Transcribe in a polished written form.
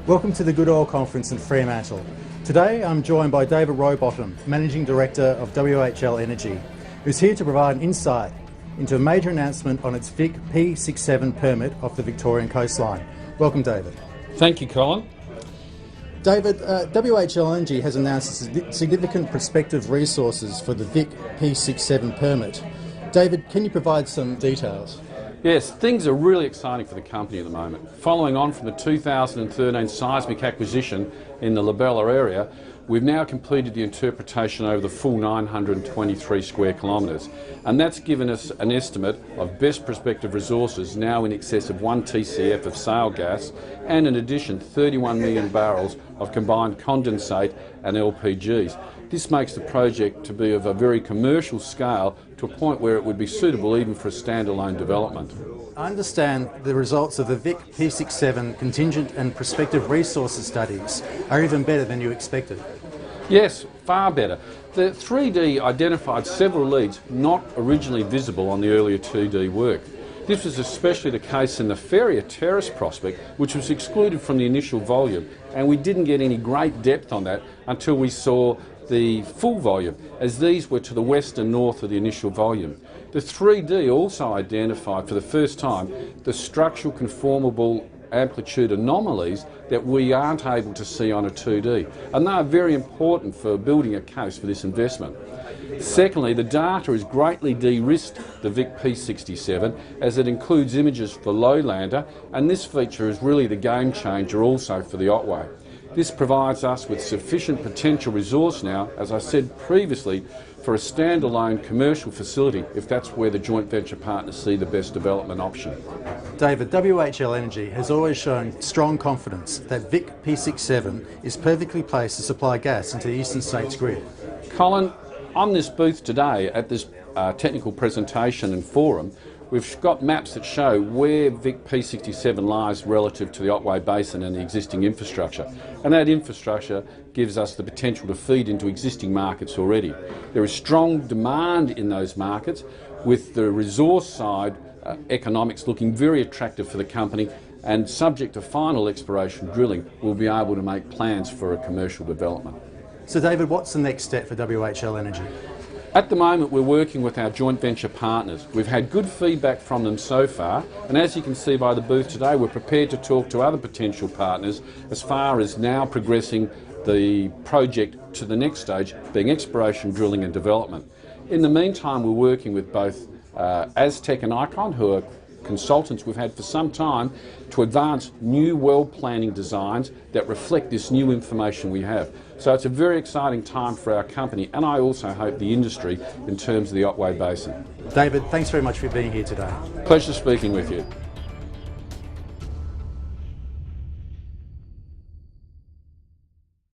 Welcome to the Good Oil Conference in Fremantle. Today I'm joined by David Rowbottam, Managing Director of WHL Energy, who's here to provide an insight into a major announcement on its VIC P67 permit off the Victorian coastline. Welcome, David. Thank you, Colin. David, WHL Energy has announced significant prospective resources for the VIC P67 permit. David, can you provide some details? Yes, things are really exciting for the company at the moment. Following on from the 2013 Seismic acquisition in the Labella area, we've now completed the interpretation over the full 923 square kilometres, and that's given us an estimate of best prospective resources now in excess of 1 TCF of shale gas, and in addition 31 million barrels of combined condensate and LPGs. This makes the project to be of a very commercial scale to a point where it would be suitable even for a standalone development. I understand the results of the VIC P67 contingent and prospective resources studies are even better than you expected. Yes, far better. The 3D identified several leads not originally visible on the earlier 2D work. This was especially the case in the Ferrier Terrace prospect, which was excluded from the initial volume, and we didn't get any great depth on that until we saw the full volume, as these were to the west and north of the initial volume. The 3D also identified for the first time the structural conformable amplitude anomalies that we aren't able to see on a 2D, and they are very important for building a case for this investment. Secondly, the data has greatly de-risked the VIC P67 as it includes images for lowlander, and this feature is really the game changer also for the Otway. This provides us with sufficient potential resource now, as I said previously, for a standalone commercial facility if that's where the joint venture partners see the best development option. David, WHL Energy has always shown strong confidence that VIC P67 is perfectly placed to supply gas into the eastern states grid. Colin, on this booth today at this technical presentation and forum, we've got maps that show where VIC P67 lies relative to the Otway Basin and the existing infrastructure. And that infrastructure gives us the potential to feed into existing markets already. There is strong demand in those markets, with the resource side economics looking very attractive for the company, and subject to final exploration drilling, we'll be able to make plans for a commercial development. So David, what's the next step for WHL Energy? At the moment we're working with our joint venture partners. We've had good feedback from them so far, and as you can see by the booth today, we're prepared to talk to other potential partners as far as now progressing the project to the next stage, being exploration, drilling and development. In the meantime, we're working with both Aztec and Icon, who are consultants we've had for some time, to advance new well planning designs that reflect this new information we have. So it's a very exciting time for our company, and I also hope the industry in terms of the Otway Basin. David, thanks very much for being here today. Pleasure speaking with you.